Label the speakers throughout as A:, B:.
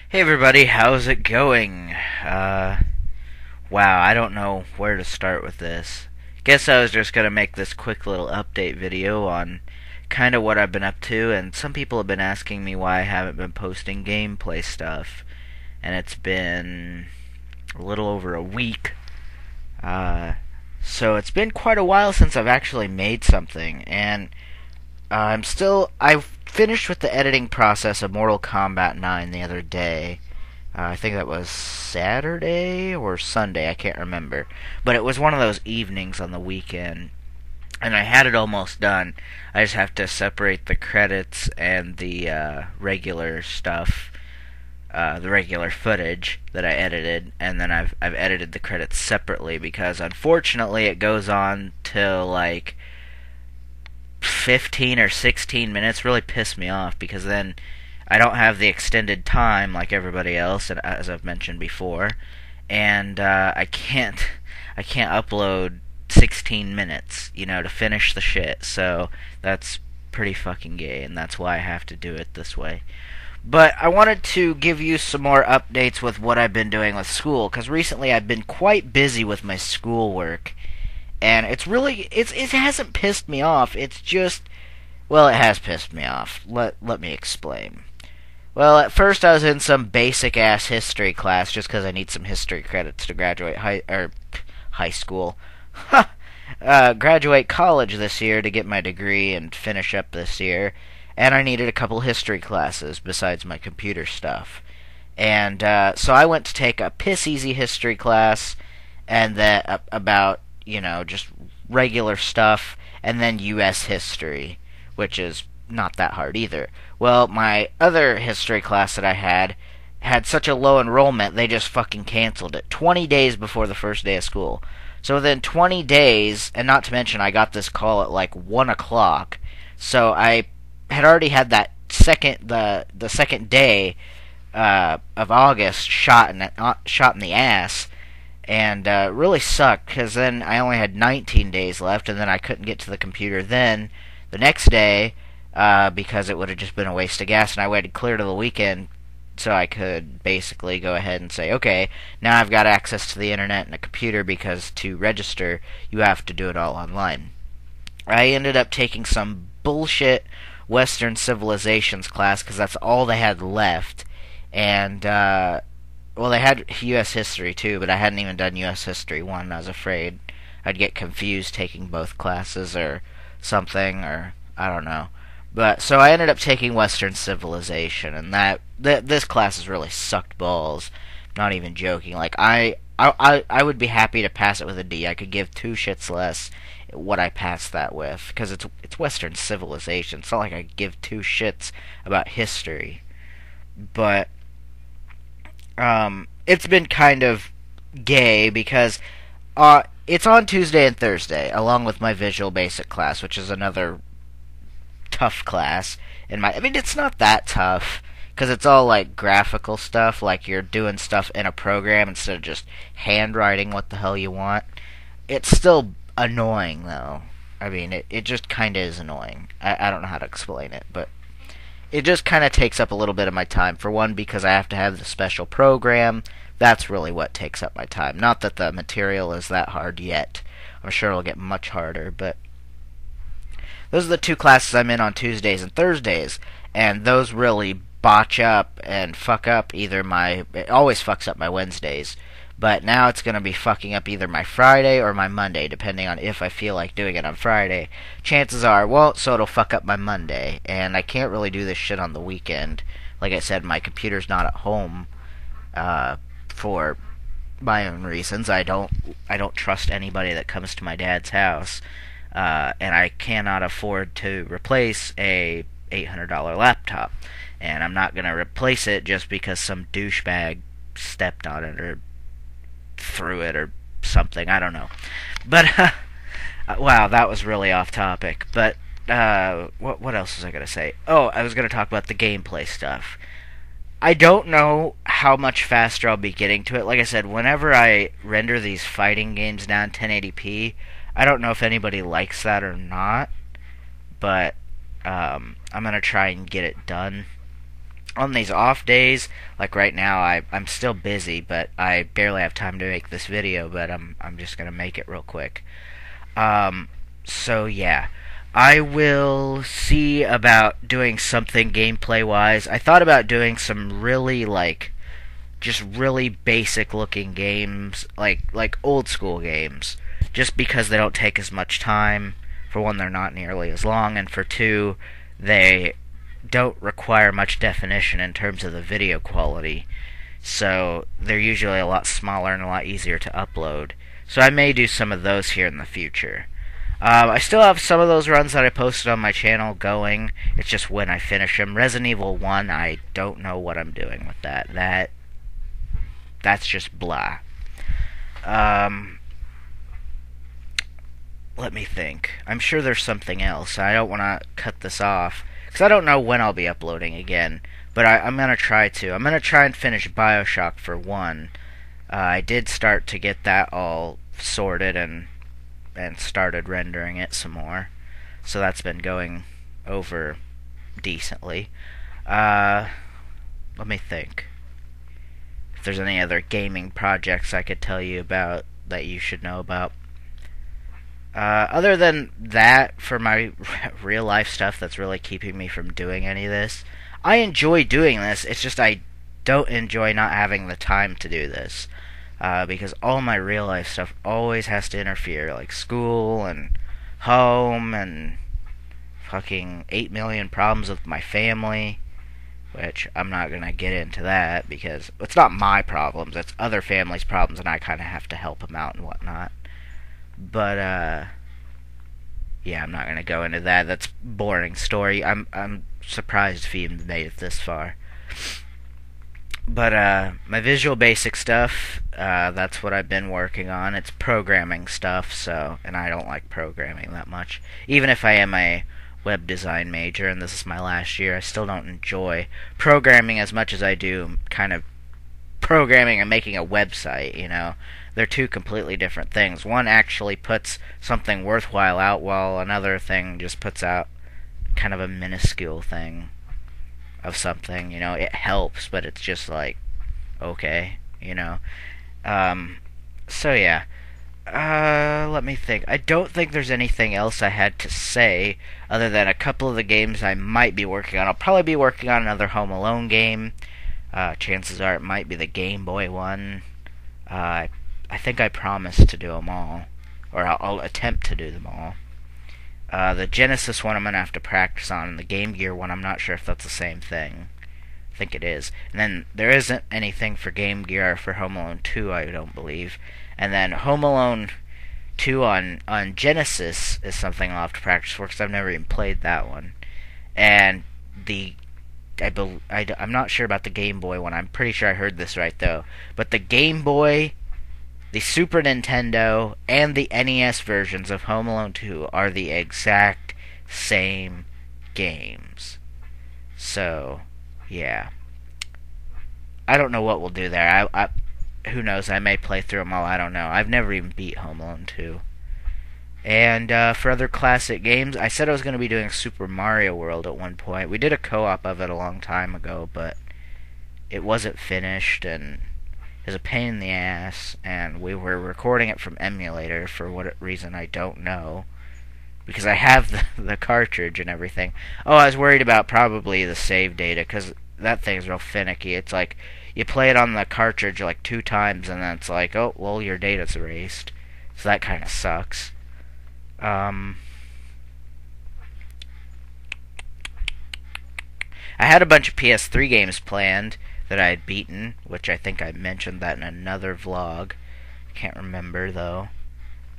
A: Hey everybody, how's it going? Wow, I don't know where to start with this. Guess I was just gonna make this quick little update video on kind of what I've been up to, and some people have been asking me why I haven't been posting gameplay stuff, and it's been a little over a week. Uh, so it's been quite a while since I've actually made something, and I finished with the editing process of Mortal Kombat 9 the other day. I think that was Saturday or Sunday, I can't remember. But it was one of those evenings on the weekend, and I had it almost done. I just have to separate the credits and the regular stuff, the regular footage that I edited, and then I've edited the credits separately because unfortunately it goes on till like 15 or 16 minutes. Really pissed me off because then I don't have the extended time like everybody else, as I've mentioned before, and I can't upload 16 minutes, to finish the shit. So that's pretty fucking gay, and that's why I have to do it this way. But I wanted to give you some more updates with what I've been doing with school, because recently I've been quite busy with my schoolwork, and it hasn't pissed me off. It's just, well, it has pissed me off. Let me explain. Well, at first I was in some basic ass history class just because I need some history credits to graduate high school. Graduate college this year to get my degree and finish up this year, and I needed a couple history classes besides my computer stuff. And so I went to take a piss easy history class, and that about just regular stuff, and then U.S. history, which is not that hard either. Well, my other history class that I had such a low enrollment, they just fucking canceled it 20 days before the first day of school. So within 20 days, and not to mention I got this call at like 1 o'clock, so I had already had the second day of August shot in the ass, and really sucked because then I only had 19 days left, and then I couldn't get to the computer then the next day because it would have just been a waste of gas, and I waited clear to the weekend so I could basically go ahead and say, okay, now I've got access to the internet and a computer, because to register you have to do it all online. I ended up taking some bullshit Western civilizations class because that's all they had left, and well, they had U.S. history too, but I hadn't even done U.S. history 1. I was afraid I'd get confused taking both classes or something, or I don't know. But so I ended up taking Western civilization, and this class has really sucked balls. Not even joking. Like I would be happy to pass it with a D. I could give two shits less what I passed that with, because it's Western civilization. It's not like I give two shits about history. But it's been kind of gay because it's on Tuesday and Thursday, along with my Visual Basic class, which is another tough class. I mean, it's not that tough because it's all like graphical stuff, like you're doing stuff in a program instead of just handwriting what the hell you want. It's still annoying though. I mean, it just kind of is annoying. I don't know how to explain it, but it just kind of takes up a little bit of my time. For one, because I have to have the special program. That's really what takes up my time. Not that the material is that hard yet. I'm sure it'll get much harder, but those are the two classes I'm in on Tuesdays and Thursdays, and those really botch up and fuck up it always fucks up my Wednesdays, but now it's going to be fucking up either my Friday or my Monday, depending on if I feel like doing it on Friday. Chances are, well, so it'll fuck up my Monday, and I can't really do this shit on the weekend. Like I said, my computer's not at home, for my own reasons. I don't trust anybody that comes to my dad's house, and I cannot afford to replace a $800 laptop, and I'm not gonna replace it just because some douchebag stepped on it or threw it or something. I don't know, but wow, that was really off topic. But what else was I gonna say? Oh, I was gonna talk about the gameplay stuff. I don't know how much faster I'll be getting to it. Like I said, whenever I render these fighting games down 1080p, I don't know if anybody likes that or not, but I'm going to try and get it done. On these off days, like right now, I'm still busy, but I barely have time to make this video. But I'm just gonna make it real quick. Um, so yeah, I will see about doing something gameplay wise. I thought about doing some really just really basic looking games, like old school games, just because they don't take as much time. For one, they're not nearly as long, and for two, they don't require much definition in terms of the video quality. So they're usually a lot smaller and a lot easier to upload. So I may do some of those here in the future. I still have some of those runs that I posted on my channel going. It's just when I finish them. Resident Evil 1, I don't know what I'm doing with that. That's just blah. Let me think. I'm sure there's something else. I don't want to cut this off, because I don't know when I'll be uploading again. But I'm going to try to. I'm going to try and finish Bioshock for one. I did start to get that all sorted and started rendering it some more. So that's been going over decently. Let me think. If there's any other gaming projects I could tell you about that you should know about. Other than that, for my real life stuff that's really keeping me from doing any of this, I enjoy doing this. It's just I don't enjoy not having the time to do this. Because all my real life stuff always has to interfere, like school and home and fucking 8 million problems with my family, which I'm not gonna get into that because it's not my problems, it's other families' problems, and I kind of have to help them out and whatnot. But yeah, I'm not gonna go into that. That's a boring story. I'm surprised if he even made it this far. But my Visual Basic stuff, that's what I've been working on. It's programming stuff, so, and I don't like programming that much. Even if I am a web design major and this is my last year, I still don't enjoy programming as much as I do kind of programming and making a website, you know. They're two completely different things. One actually puts something worthwhile out, while another thing just puts out kind of a minuscule thing of something, you know. It helps, but it's just like, okay, you know. So yeah. Let me think. I don't think there's anything else I had to say other than a couple of the games I might be working on. I'll probably be working on another Home Alone game. Chances are it might be the Game Boy one. I think I promised to do them all, or I'll attempt to do them all. The Genesis one I'm going to have to practice on, and the Game Gear one I'm not sure if that's the same thing. I think it is. And then there isn't anything for Game Gear for Home Alone 2, I don't believe. And then Home Alone 2 on Genesis is something I'll have to practice for, because I've never even played that one. And I'm not sure about the Game Boy one. I'm pretty sure I heard this right, though. But the Game Boy, the Super Nintendo, and the NES versions of Home Alone 2 are the exact same games. So, yeah. I don't know what we'll do there. Who knows? I may play through them all. I don't know. I've never even beat Home Alone 2. And for other classic games, I said I was going to be doing Super Mario World at one point. We did a co-op of it a long time ago, but it wasn't finished, and it was a pain in the ass, and we were recording it from emulator for what reason I don't know, because I have the cartridge and everything. Oh, I was worried about probably the save data, because that thing's real finicky. It's like, you play it on the cartridge like 2 times, and then it's like, oh, well, your data's erased. So that kind of sucks. I had a bunch of PS3 games planned that I had beaten, which I think I mentioned that in another vlog. I can't remember, though.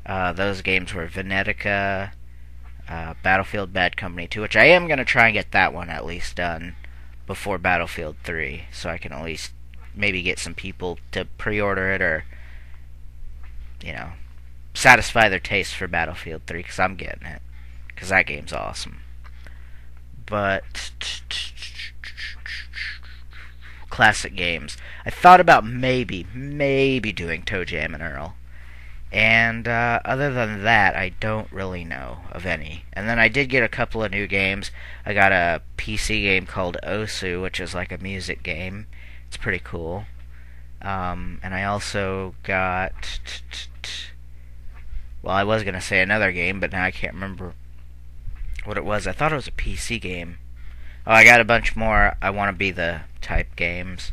A: Those games were Venetica, Battlefield Bad Company 2, which I am going to try and get that one at least done before Battlefield 3, so I can at least maybe get some people to pre-order it, or, you know, satisfy their taste for Battlefield 3, because I'm getting it, because that game's awesome. But classic games, I thought about maybe doing Toe Jam and Earl. And other than that, I don't really know of any. And then I did get a couple of new games. I got a PC game called Osu, which is like a music game. It's pretty cool. And I also got. Well, I was going to say another game, but now I can't remember what it was. I thought it was a PC game. Oh, I got a bunch more I Want to Be the type games.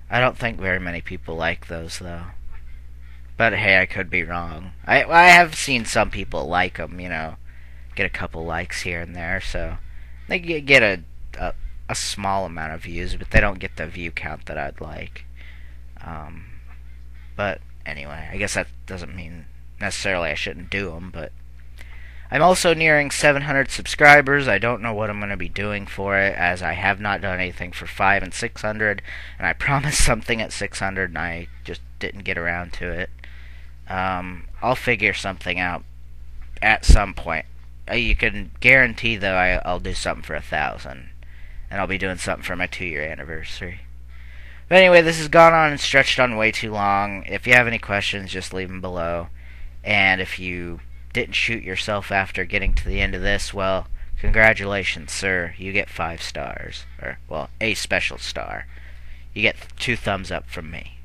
A: I don't think very many people like those, though. But hey, I could be wrong. I have seen some people like them, get a couple likes here and there, so they get a small amount of views, but they don't get the view count that I'd like. Um, but anyway, I guess that doesn't mean necessarily I shouldn't do them, but I'm also nearing 700 subscribers. I don't know what I'm going to be doing for it, as I have not done anything for 5 and 600, and I promised something at 600, and I just didn't get around to it. I'll figure something out at some point. You can guarantee, though, I'll do something for 1,000, and I'll be doing something for my 2-year anniversary. But anyway, this has gone on and stretched on way too long. If you have any questions, just leave them below. And if you didn't shoot yourself after getting to the end of this, well, congratulations, sir. You get 5 stars. Or, well, a special star. You get 2 thumbs up from me.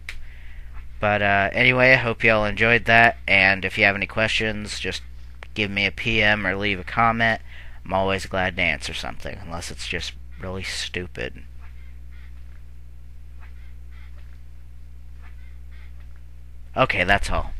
A: But anyway, I hope y'all enjoyed that. And if you have any questions, just give me a PM or leave a comment. I'm always glad to answer something, unless it's just really stupid. Okay, that's all.